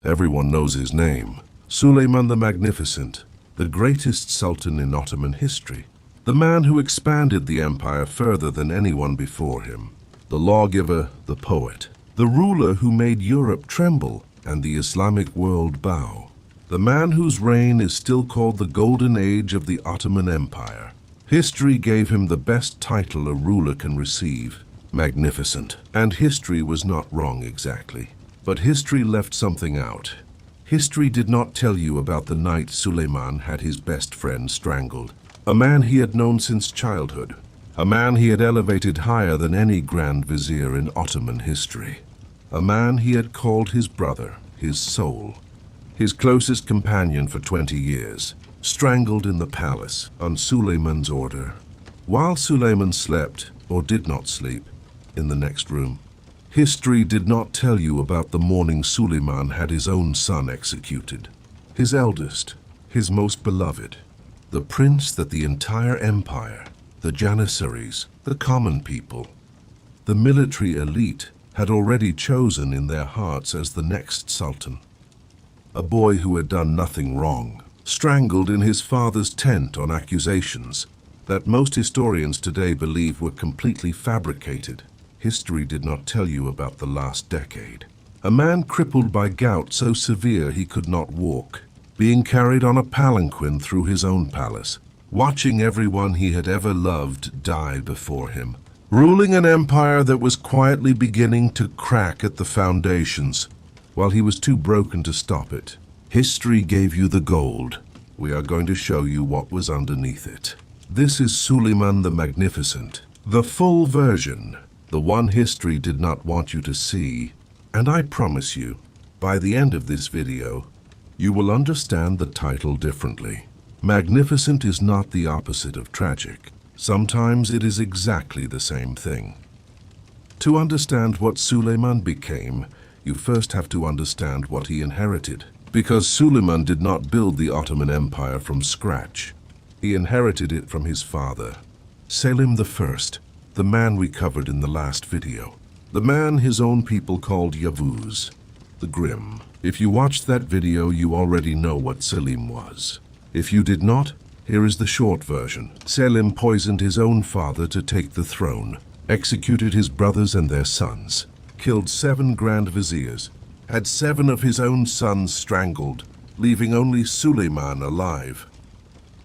Everyone knows his name. Suleiman the Magnificent, the greatest sultan in Ottoman history. The man who expanded the empire further than anyone before him. The lawgiver, the poet. The ruler who made Europe tremble and the Islamic world bow. The man whose reign is still called the Golden Age of the Ottoman Empire. History gave him the best title a ruler can receive, magnificent. And history was not wrong exactly. But history left something out. History did not tell you about the night Suleiman had his best friend strangled. A man he had known since childhood. A man he had elevated higher than any Grand Vizier in Ottoman history. A man he had called his brother, his soul. His closest companion for 20 years. Strangled in the palace, on Suleiman's order. While Suleiman slept, or did not sleep, in the next room. History did not tell you about the morning Suleiman had his own son executed. His eldest, his most beloved. The prince that the entire empire, the Janissaries, the common people, the military elite had already chosen in their hearts as the next sultan. A boy who had done nothing wrong, strangled in his father's tent on accusations that most historians today believe were completely fabricated. History did not tell you about the last decade. A man crippled by gout so severe he could not walk, being carried on a palanquin through his own palace, watching everyone he had ever loved die before him, ruling an empire that was quietly beginning to crack at the foundations, while he was too broken to stop it. History gave you the gold. We are going to show you what was underneath it. This is Suleiman the Magnificent, the full version, the one history did not want you to see. And I promise you, by the end of this video, you will understand the title differently. Magnificent is not the opposite of tragic. Sometimes it is exactly the same thing. To understand what Suleiman became, you first have to understand what he inherited. Because Suleiman did not build the Ottoman Empire from scratch. He inherited it from his father, Selim I, the man we covered in the last video. The man his own people called Yavuz, the Grim. If you watched that video, you already know what Selim was. If you did not, here is the short version. Selim poisoned his own father to take the throne, executed his brothers and their sons, killed 7 Grand Viziers, had 7 of his own sons strangled, leaving only Suleiman alive,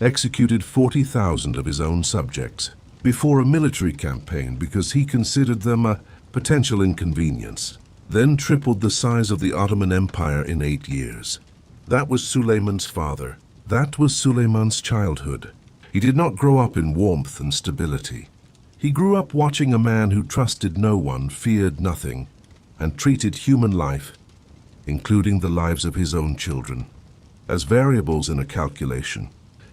executed 40,000 of his own subjects before a military campaign because he considered them a potential inconvenience, then tripled the size of the Ottoman Empire in 8 years. That was Suleiman's father. That was Suleiman's childhood. He did not grow up in warmth and stability. He grew up watching a man who trusted no one, feared nothing, and treated human life, including the lives of his own children, as variables in a calculation.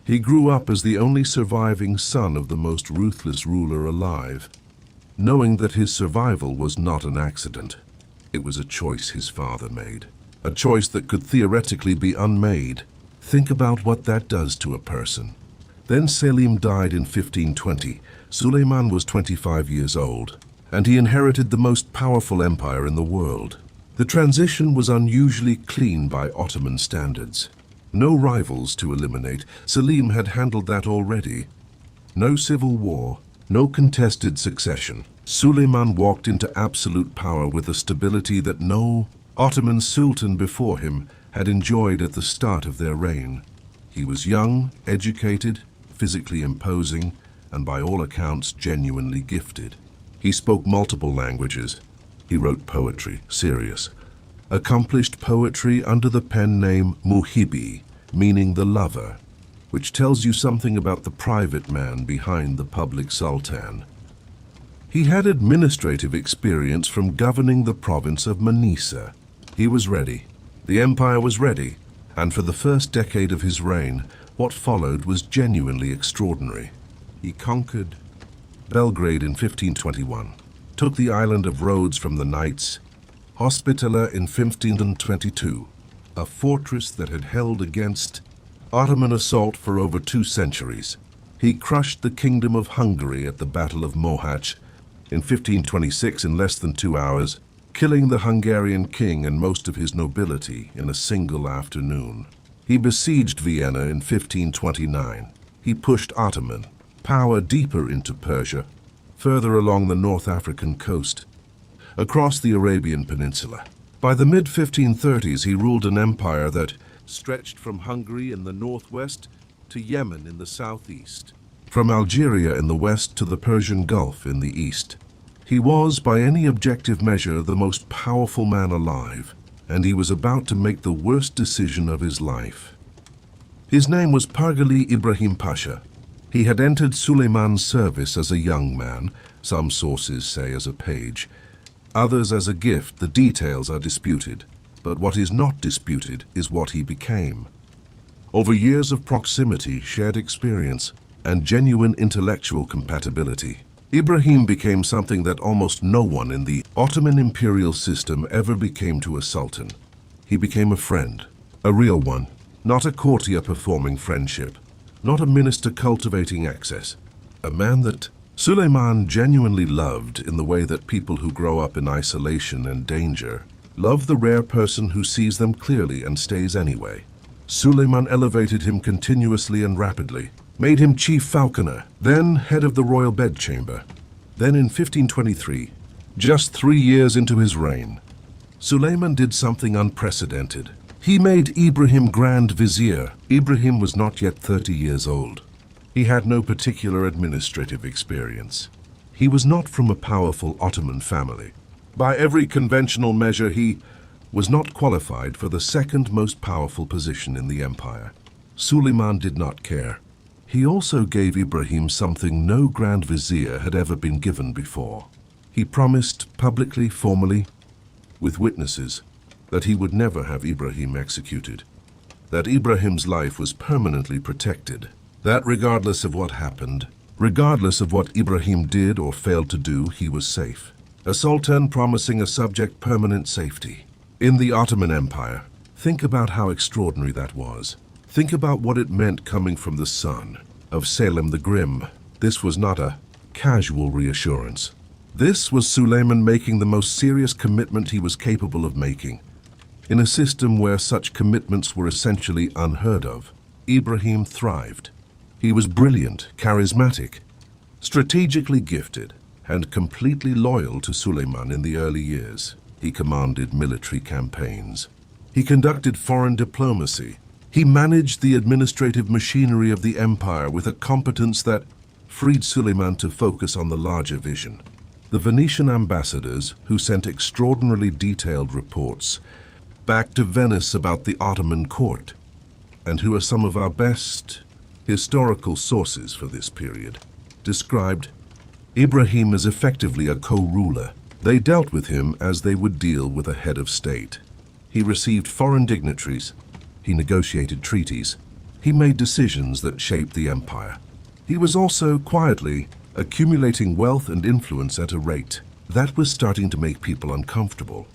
He grew up as the only surviving son of the most ruthless ruler alive, knowing that his survival was not an accident. It was a choice his father made, a choice that could theoretically be unmade. Think about what that does to a person. Then Selim died in 1520. Suleiman was 25 years old, and he inherited the most powerful empire in the world. The transition was unusually clean by Ottoman standards. No rivals to eliminate. Selim had handled that already. No civil war, no contested succession. Suleiman walked into absolute power with a stability that no Ottoman Sultan before him had enjoyed at the start of their reign. He was young, educated, physically imposing, and by all accounts genuinely gifted. He spoke multiple languages. He wrote poetry, serious, accomplished poetry under the pen name Muhibi, meaning the lover, which tells you something about the private man behind the public sultan. He had administrative experience from governing the province of Manisa. He was ready. The empire was ready, and for the first decade of his reign, what followed was genuinely extraordinary. He conquered Belgrade in 1521, took the island of Rhodes from the Knights, Hospitaller in 1522, a fortress that had held against Ottoman assault for over 2 centuries. He crushed the Kingdom of Hungary at the Battle of Mohacs in 1526 in less than 2 hours, killing the Hungarian king and most of his nobility in a single afternoon. He besieged Vienna in 1529. He pushed Ottoman power deeper into Persia, further along the North African coast, across the Arabian Peninsula. By the mid-1530s, he ruled an empire that stretched from Hungary in the northwest to Yemen in the southeast, from Algeria in the west to the Persian Gulf in the east. He was, by any objective measure, the most powerful man alive, and he was about to make the worst decision of his life. His name was Pargalı Ibrahim Pasha. He had entered Suleiman's service as a young man, some sources say as a page, others as a gift. The details are disputed, but what is not disputed is what he became. Over years of proximity, shared experience, and genuine intellectual compatibility, Ibrahim became something that almost no one in the Ottoman imperial system ever became to a sultan. He became a friend, a real one, not a courtier performing friendship, not a minister cultivating access, a man that Suleiman genuinely loved in the way that people who grow up in isolation and danger love the rare person who sees them clearly and stays anyway. Suleiman elevated him continuously and rapidly, made him chief falconer, then head of the royal bedchamber. Then in 1523, just 3 years into his reign, Suleiman did something unprecedented. He made Ibrahim Grand Vizier. Ibrahim was not yet 30 years old. He had no particular administrative experience. He was not from a powerful Ottoman family. By every conventional measure, he was not qualified for the second most powerful position in the empire. Suleiman did not care. He also gave Ibrahim something no Grand Vizier had ever been given before. He promised publicly, formally, with witnesses, that he would never have Ibrahim executed, that Ibrahim's life was permanently protected, that regardless of what happened, regardless of what Ibrahim did or failed to do, he was safe. A sultan promising a subject permanent safety. In the Ottoman Empire, think about how extraordinary that was. Think about what it meant coming from the son of Selim the Grim. This was not a casual reassurance. This was Suleiman making the most serious commitment he was capable of making. In a system where such commitments were essentially unheard of, Ibrahim thrived. He was brilliant, charismatic, strategically gifted, and completely loyal to Suleiman in the early years. He commanded military campaigns. He conducted foreign diplomacy. He managed the administrative machinery of the empire with a competence that freed Suleiman to focus on the larger vision. The Venetian ambassadors, who sent extraordinarily detailed reports back to Venice about the Ottoman court, and who are some of our best historical sources for this period, described Ibrahim as effectively a co-ruler. They dealt with him as they would deal with a head of state. He received foreign dignitaries. He negotiated treaties. He made decisions that shaped the empire. He was also quietly accumulating wealth and influence at a rate that was starting to make people uncomfortable.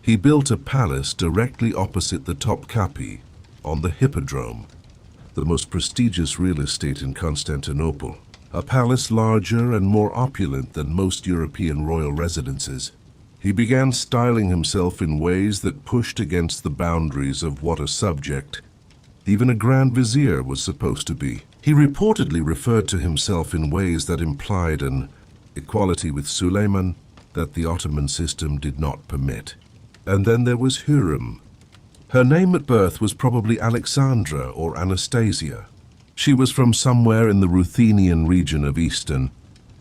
He built a palace directly opposite the Topkapi on the Hippodrome, the most prestigious real estate in Constantinople. A palace larger and more opulent than most European royal residences. He began styling himself in ways that pushed against the boundaries of what a subject, even a Grand Vizier, was supposed to be. He reportedly referred to himself in ways that implied an equality with Suleiman that the Ottoman system did not permit. And then there was Hürrem. Her name at birth was probably Alexandra or Anastasia. She was from somewhere in the Ruthenian region of Eastern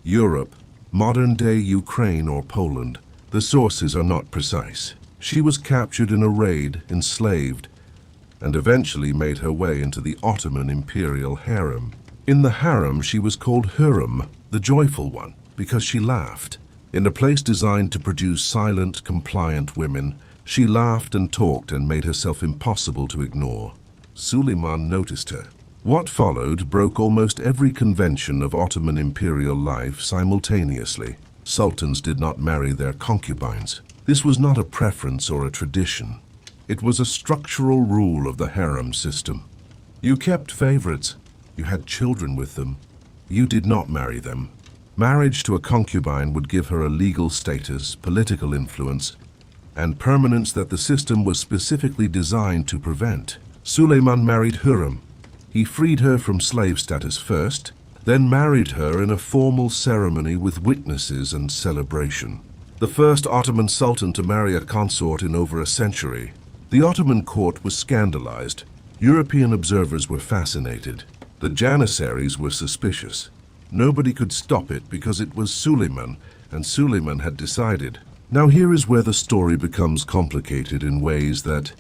Europe, modern-day Ukraine or Poland. The sources are not precise. She was captured in a raid, enslaved, and eventually made her way into the Ottoman imperial harem. In the harem, she was called Hürrem, the joyful one, because she laughed. In a place designed to produce silent, compliant women, she laughed and talked and made herself impossible to ignore. Suleiman noticed her. What followed broke almost every convention of Ottoman imperial life simultaneously. Sultans did not marry their concubines. This was not a preference or a tradition. It was a structural rule of the harem system. You kept favorites. You had children with them. You did not marry them. Marriage to a concubine would give her a legal status, political influence, and permanence that the system was specifically designed to prevent. Suleiman married Hürrem. He freed her from slave status first, then married her in a formal ceremony with witnesses and celebration. The first Ottoman Sultan to marry a consort in over a century. The Ottoman court was scandalized. European observers were fascinated. The Janissaries were suspicious. Nobody could stop it because it was Suleiman, and Suleiman had decided. Now here is where the story becomes complicated in ways that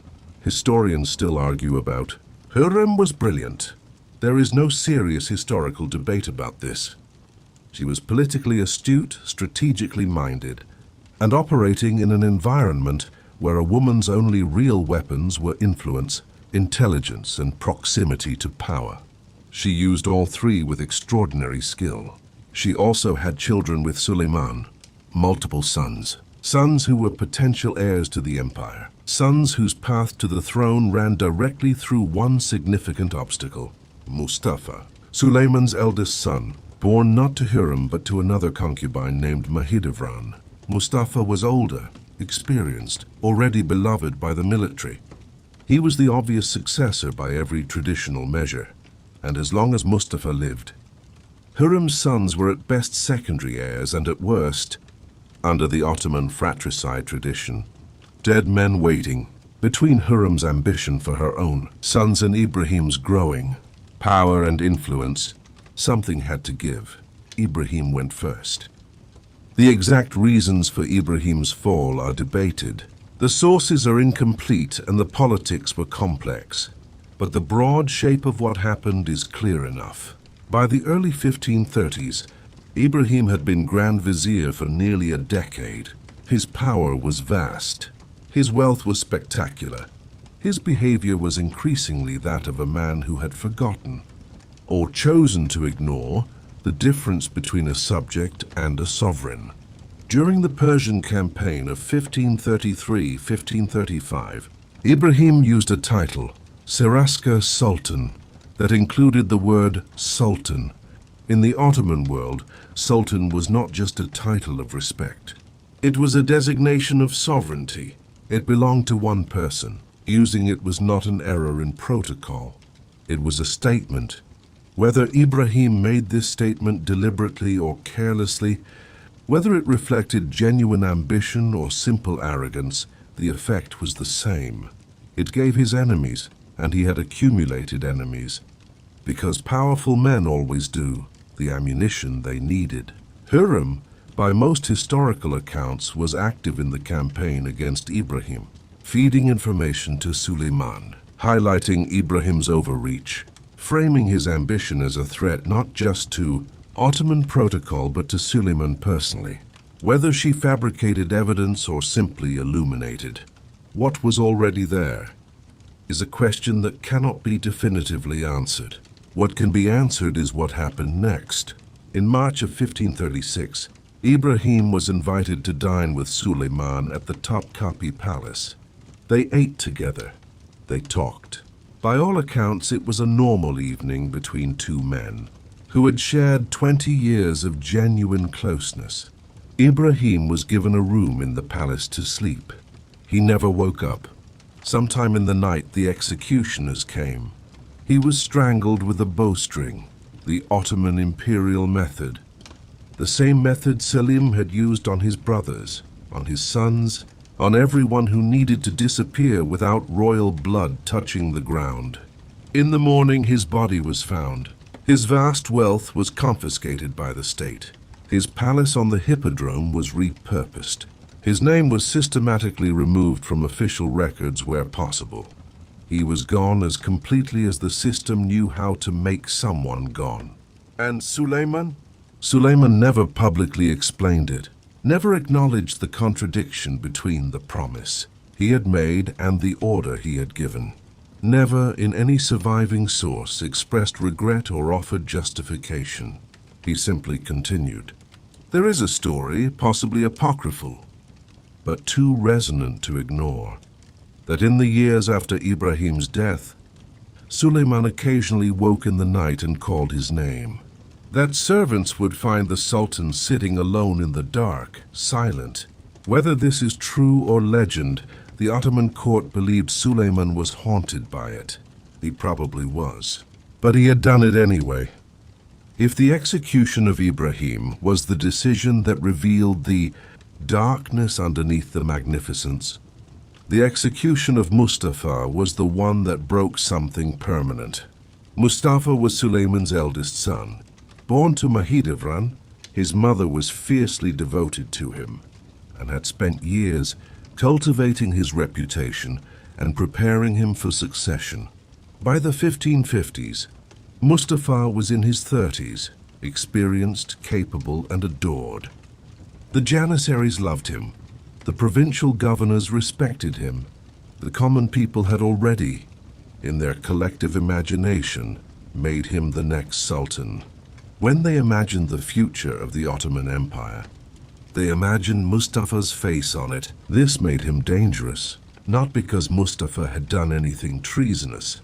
historians still argue about. Hürrem was brilliant. There is no serious historical debate about this. She was politically astute, strategically minded, and operating in an environment where a woman's only real weapons were influence, intelligence, and proximity to power. She used all three with extraordinary skill. She also had children with Suleiman, multiple sons. Sons who were potential heirs to the empire. Sons whose path to the throne ran directly through one significant obstacle, Mustafa, Suleiman's eldest son, born not to Hürrem but to another concubine named Mahidevran. Mustafa was older, experienced, already beloved by the military. He was the obvious successor by every traditional measure, and as long as Mustafa lived, Hürrem's sons were at best secondary heirs and at worst, under the Ottoman fratricide tradition, dead men waiting. Between Hürrem's ambition for her own sons and Ibrahim's growing power and influence, something had to give. Ibrahim went first. The exact reasons for Ibrahim's fall are debated. The sources are incomplete and the politics were complex, but the broad shape of what happened is clear enough. By the early 1530s, Ibrahim had been Grand Vizier for nearly a decade. His power was vast. His wealth was spectacular. His behavior was increasingly that of a man who had forgotten, or chosen to ignore, the difference between a subject and a sovereign. During the Persian campaign of 1533-1535, Ibrahim used a title, Serasker Sultan, that included the word Sultan. In the Ottoman world, Sultan was not just a title of respect. It was a designation of sovereignty. It belonged to one person. Using it was not an error in protocol. It was a statement. Whether Ibrahim made this statement deliberately or carelessly, whether it reflected genuine ambition or simple arrogance, the effect was the same. It gave his enemies, and he had accumulated enemies, because powerful men always do, the ammunition they needed. Hürrem, by most historical accounts, was active in the campaign against Ibrahim, feeding information to Suleiman, highlighting Ibrahim's overreach, framing his ambition as a threat not just to Ottoman protocol but to Suleiman personally. Whether she fabricated evidence or simply illuminated what was already there is a question that cannot be definitively answered. What can be answered is what happened next. In March of 1536, Ibrahim was invited to dine with Suleiman at the Topkapi Palace. They ate together. They talked. By all accounts, it was a normal evening between two men who had shared 20 years of genuine closeness. Ibrahim was given a room in the palace to sleep. He never woke up. Sometime in the night, the executioners came. He was strangled with a bowstring, the Ottoman imperial method. The same method Selim had used on his brothers, on his sons, on everyone who needed to disappear without royal blood touching the ground. In the morning, his body was found. His vast wealth was confiscated by the state. His palace on the Hippodrome was repurposed. His name was systematically removed from official records where possible. He was gone as completely as the system knew how to make someone gone. And Suleiman? Suleiman never publicly explained it, never acknowledged the contradiction between the promise he had made and the order he had given. Never in any surviving source expressed regret or offered justification. He simply continued. There is a story, possibly apocryphal, but too resonant to ignore, that in the years after Ibrahim's death, Suleiman occasionally woke in the night and called his name. that servants would find the Sultan sitting alone in the dark, silent. Whether this is true or legend, the Ottoman court believed Suleiman was haunted by it. He probably was. But he had done it anyway. If the execution of Ibrahim was the decision that revealed the darkness underneath the magnificence, the execution of Mustafa was the one that broke something permanent. Mustafa was Suleiman's eldest son. Born to Mahidevran, his mother was fiercely devoted to him and had spent years cultivating his reputation and preparing him for succession. By the 1550s, Mustafa was in his 30s, experienced, capable, and adored. The Janissaries loved him. The provincial governors respected him. The common people had already, in their collective imagination, made him the next sultan. When they imagined the future of the Ottoman Empire, they imagined Mustafa's face on it. This made him dangerous, not because Mustafa had done anything treasonous.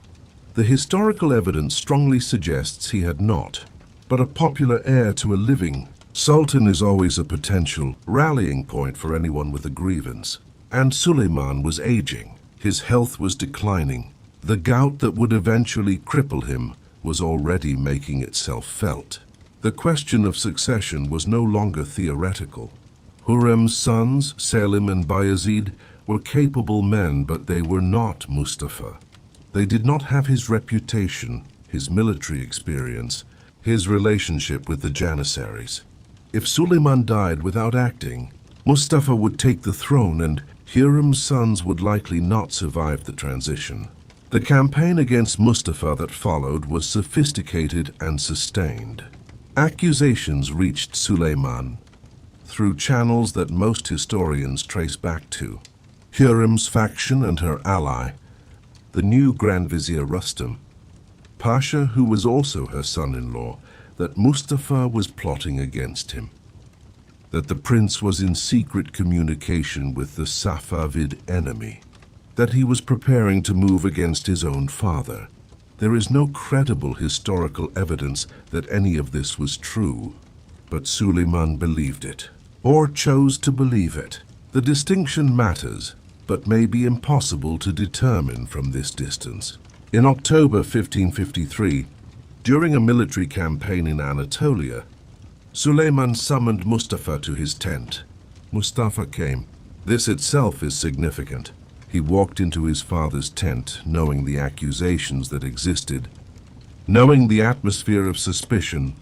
The historical evidence strongly suggests he had not, but a popular heir to a living sultan is always a potential rallying point for anyone with a grievance. And Suleiman was aging. His health was declining. The gout that would eventually cripple him was already making itself felt. The question of succession was no longer theoretical. Hurrem's sons, Selim and Bayezid, were capable men, but they were not Mustafa. They did not have his reputation, his military experience, his relationship with the Janissaries. If Suleiman died without acting, Mustafa would take the throne and Hurrem's sons would likely not survive the transition. The campaign against Mustafa that followed was sophisticated and sustained. Accusations reached Suleiman through channels that most historians trace back to Hurrem's faction and her ally, the new Grand Vizier Rustam, Pasha, who was also her son-in-law, that Mustafa was plotting against him, that the prince was in secret communication with the Safavid enemy, that he was preparing to move against his own father. There is no credible historical evidence that any of this was true, but Suleiman believed it, or chose to believe it. The distinction matters, but may be impossible to determine from this distance. In October 1553, during a military campaign in Anatolia, Suleiman summoned Mustafa to his tent. Mustafa came. This itself is significant. He walked into his father's tent, knowing the accusations that existed, knowing the atmosphere of suspicion,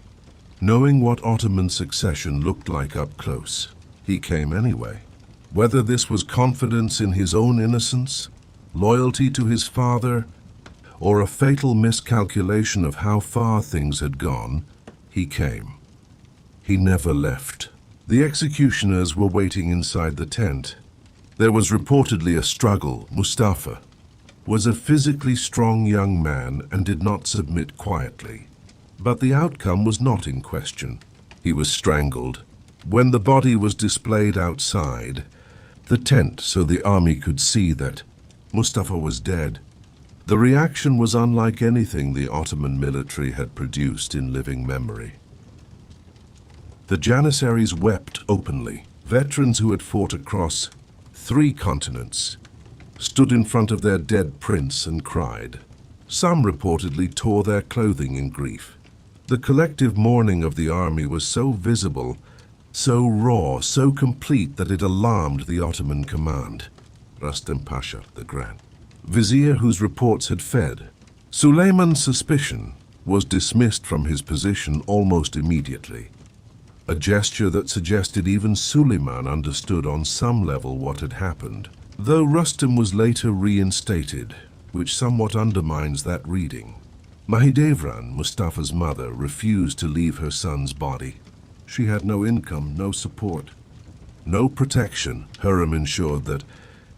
knowing what Ottoman succession looked like up close. He came anyway. Whether this was confidence in his own innocence, loyalty to his father, or a fatal miscalculation of how far things had gone, he came. He never left. The executioners were waiting inside the tent. There was reportedly a struggle. Mustafa was a physically strong young man and did not submit quietly. But the outcome was not in question. He was strangled. When the body was displayed outside the tent so the army could see that Mustafa was dead, the reaction was unlike anything the Ottoman military had produced in living memory. The Janissaries wept openly. Veterans who had fought across 3 continents stood in front of their dead prince and cried. Some reportedly tore their clothing in grief. The collective mourning of the army was so visible, so raw, so complete that it alarmed the Ottoman command. Rustam Pasha, the Grand Vizier whose reports had fed. Suleiman's suspicion was dismissed from his position almost immediately, a gesture that suggested even Suleiman understood on some level what had happened, though Rustam was later reinstated, which somewhat undermines that reading. Mahidevran, Mustafa's mother, refused to leave her son's body. She had no income, no support, no protection. Hurrem ensured that,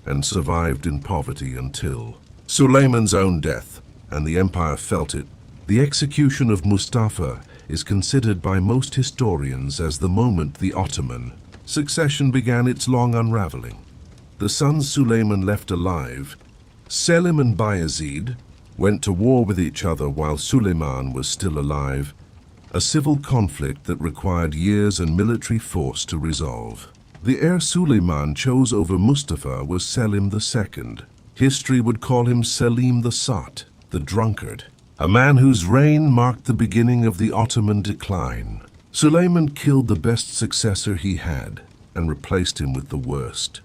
and survived in poverty until Suleiman's own death, and the empire felt it. The execution of Mustafa is considered by most historians as the moment the Ottoman succession began its long unraveling. The sons Suleiman left alive, Selim and Bayezid, went to war with each other while Suleiman was still alive, a civil conflict that required years and military force to resolve. The heir Suleiman chose over Mustafa was Selim II. History would call him Selim the Sot, the drunkard, a man whose reign marked the beginning of the Ottoman decline. Suleiman killed the best successor he had and replaced him with the worst.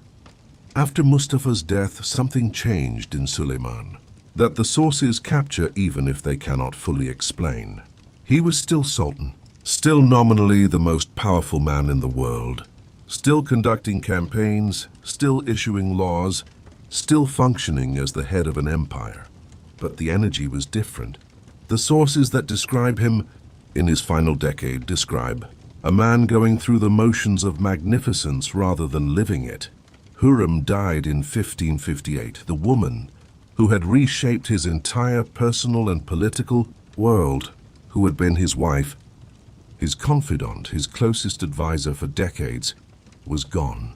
After Mustafa's death, something changed in Suleiman that the sources capture even if they cannot fully explain. He was still Sultan, still nominally the most powerful man in the world, still conducting campaigns, still issuing laws, still functioning as the head of an empire. But the energy was different. The sources that describe him in his final decade describe a man going through the motions of magnificence rather than living it. Hürrem died in 1558, the woman who had reshaped his entire personal and political world, who had been his wife, his confidant, his closest advisor for decades, was gone.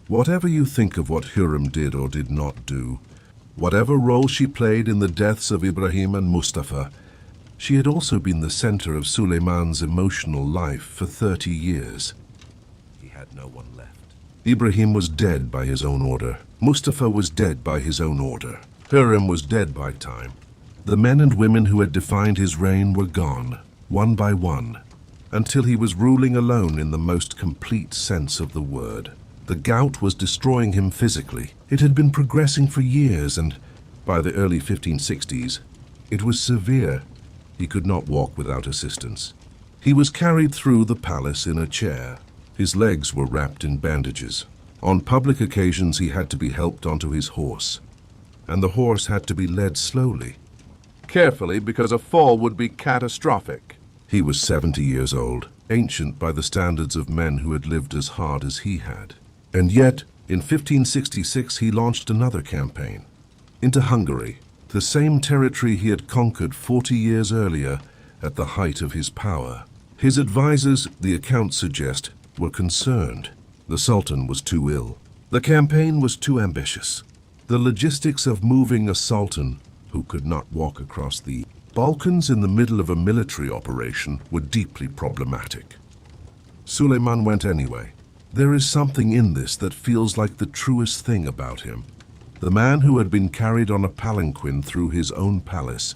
Whatever you think of what Hürrem did or did not do, whatever role she played in the deaths of Ibrahim and Mustafa, she had also been the center of Suleiman's emotional life for 30 years. He had no one left. Ibrahim was dead by his own order. Mustafa was dead by his own order. Hürrem was dead by time. The men and women who had defined his reign were gone, one by one, until he was ruling alone in the most complete sense of the word. The gout was destroying him physically. It had been progressing for years, and by the early 1560s, it was severe. He could not walk without assistance. He was carried through the palace in a chair. His legs were wrapped in bandages. On public occasions, he had to be helped onto his horse, and the horse had to be led slowly, carefully, because a fall would be catastrophic. He was 70 years old, ancient by the standards of men who had lived as hard as he had. And yet, in 1566, he launched another campaign into Hungary, the same territory he had conquered 40 years earlier at the height of his power. His advisors, the accounts suggest, were concerned. The Sultan was too ill. The campaign was too ambitious. The logistics of moving a Sultan who could not walk across the Balkans in the middle of a military operation were deeply problematic. Suleiman went anyway. There is something in this that feels like the truest thing about him. The man who had been carried on a palanquin through his own palace,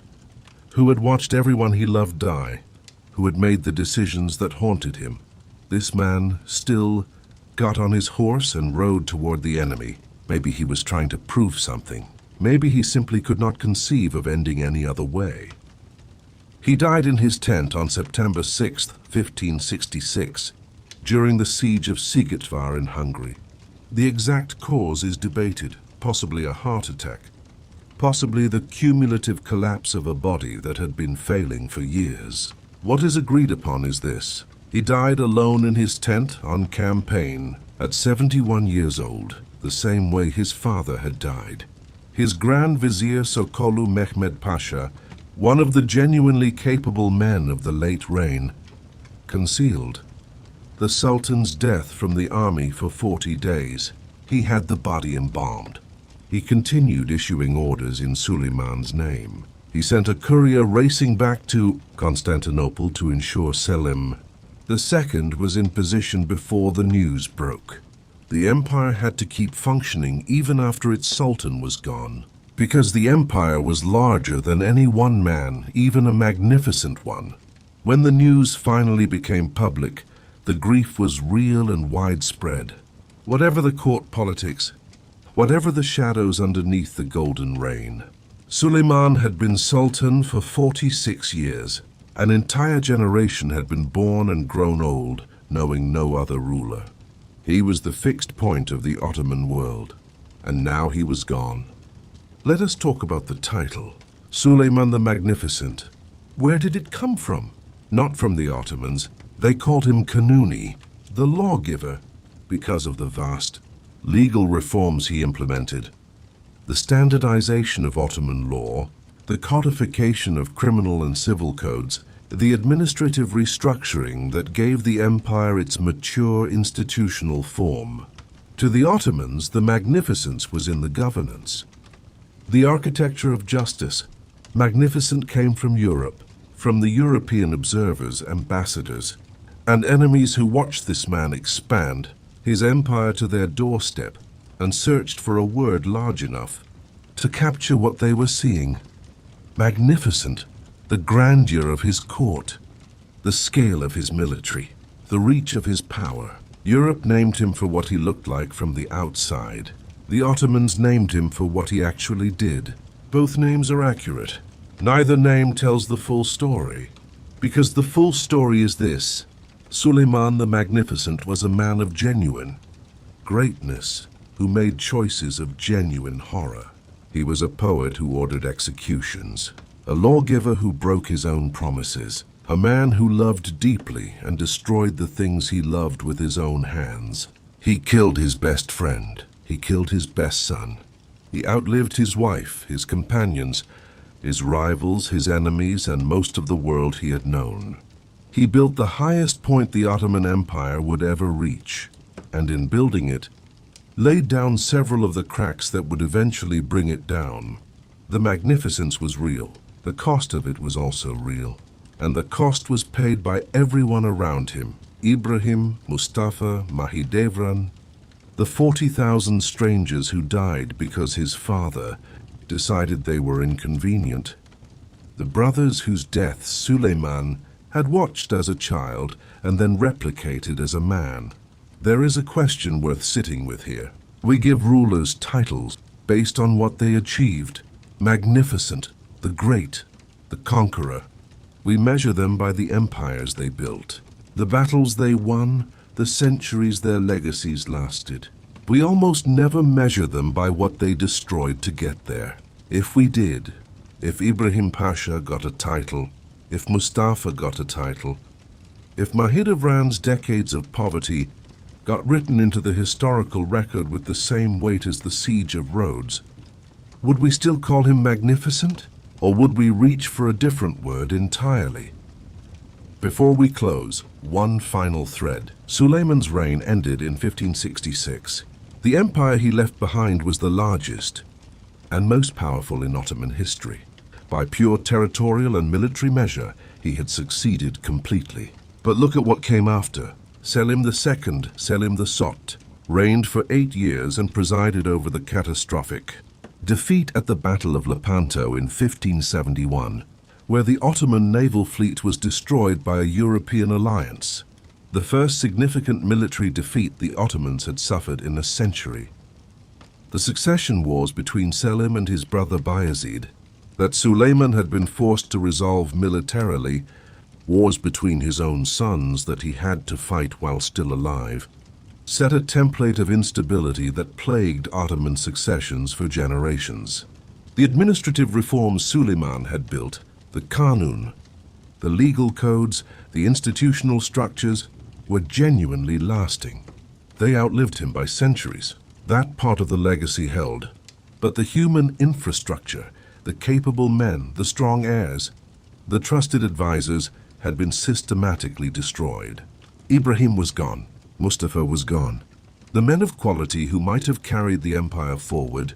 who had watched everyone he loved die, who had made the decisions that haunted him. This man still got on his horse and rode toward the enemy. Maybe he was trying to prove something. Maybe he simply could not conceive of ending any other way. He died in his tent on September 6, 1566, during the siege of Szigetvar in Hungary. The exact cause is debated, possibly a heart attack, possibly the cumulative collapse of a body that had been failing for years. What is agreed upon is this: he died alone in his tent on campaign at 71 years old, the same way his father had died. His Grand Vizier Pargalı Ibrahim Pasha, one of the genuinely capable men of the late reign, concealed the Sultan's death from the army for 40 days. He had the body embalmed. He continued issuing orders in Suleiman's name. He sent a courier racing back to Constantinople to ensure Selim II was in position before the news broke. The empire had to keep functioning even after its sultan was gone, because the empire was larger than any one man, even a magnificent one. When the news finally became public, the grief was real and widespread. Whatever the court politics, whatever the shadows underneath the golden reign, Suleiman had been sultan for 46 years. An entire generation had been born and grown old, knowing no other ruler. He was the fixed point of the Ottoman world, and now he was gone. Let us talk about the title, Suleiman the Magnificent. Where did it come from? Not from the Ottomans. They called him Kanuni, the lawgiver, because of the vast legal reforms he implemented. The standardization of Ottoman law, the codification of criminal and civil codes, the administrative restructuring that gave the empire its mature institutional form. To the Ottomans, the magnificence was in the governance. The architecture of justice, magnificent, came from Europe, from the European observers, ambassadors, and enemies who watched this man expand his empire to their doorstep and searched for a word large enough to capture what they were seeing. Magnificent, the grandeur of his court, the scale of his military, the reach of his power. Europe named him for what he looked like from the outside. The Ottomans named him for what he actually did. Both names are accurate. Neither name tells the full story, because the full story is this: Suleiman the Magnificent was a man of genuine greatness who made choices of genuine horror. He was a poet who ordered executions, a lawgiver who broke his own promises, a man who loved deeply and destroyed the things he loved with his own hands. He killed his best friend. He killed his best son. He outlived his wife, his companions, his rivals, his enemies, and most of the world he had known. He built the highest point the Ottoman Empire would ever reach, and in building it, laid down several of the cracks that would eventually bring it down. The magnificence was real. The cost of it was also real. And the cost was paid by everyone around him: Ibrahim, Mustafa, Mahidevran, the 40,000 strangers who died because his father decided they were inconvenient, the brothers whose deaths Suleiman had watched as a child and then replicated as a man. There is a question worth sitting with here. We give rulers titles based on what they achieved: magnificent, the great, the conqueror. We measure them by the empires they built, the battles they won, the centuries their legacies lasted. We almost never measure them by what they destroyed to get there. If we did, if Ibrahim Pasha got a title, if Mustafa got a title, if Mahidevran's decades of poverty got written into the historical record with the same weight as the siege of Rhodes, would we still call him magnificent? Or would we reach for a different word entirely? Before we close, one final thread. Suleiman's reign ended in 1566. The empire he left behind was the largest and most powerful in Ottoman history. By pure territorial and military measure, he had succeeded completely. But look at what came after. Selim II, Selim the Sot, reigned for 8 years and presided over the catastrophic defeat at the Battle of Lepanto in 1571, where the Ottoman naval fleet was destroyed by a European alliance, the first significant military defeat the Ottomans had suffered in a century. The succession wars between Selim and his brother Bayezid, that Suleiman had been forced to resolve militarily, wars between his own sons that he had to fight while still alive, set a template of instability that plagued Ottoman successions for generations. The administrative reforms Suleiman had built, the Kanun, the legal codes, the institutional structures, were genuinely lasting. They outlived him by centuries. That part of the legacy held. But the human infrastructure, the capable men, the strong heirs, the trusted advisors had been systematically destroyed. Ibrahim was gone. Mustafa was gone. The men of quality who might have carried the empire forward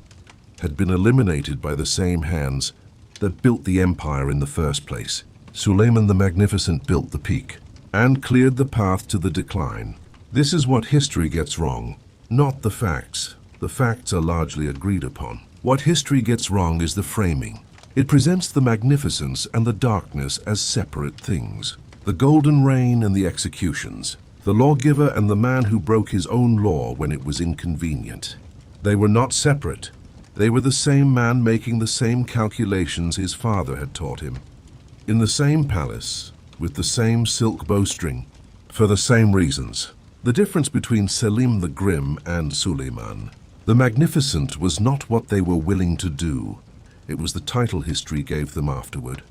had been eliminated by the same hands that built the empire in the first place. Suleiman the Magnificent built the peak and cleared the path to the decline. This is what history gets wrong, not the facts. The facts are largely agreed upon. What history gets wrong is the framing. It presents the magnificence and the darkness as separate things. The golden reign and the executions. The lawgiver and the man who broke his own law when it was inconvenient. They were not separate. They were the same man making the same calculations his father had taught him. In the same palace, with the same silk bowstring, for the same reasons. The difference between Selim the Grim and Suleiman the Magnificent was not what they were willing to do. It was the title history gave them afterward.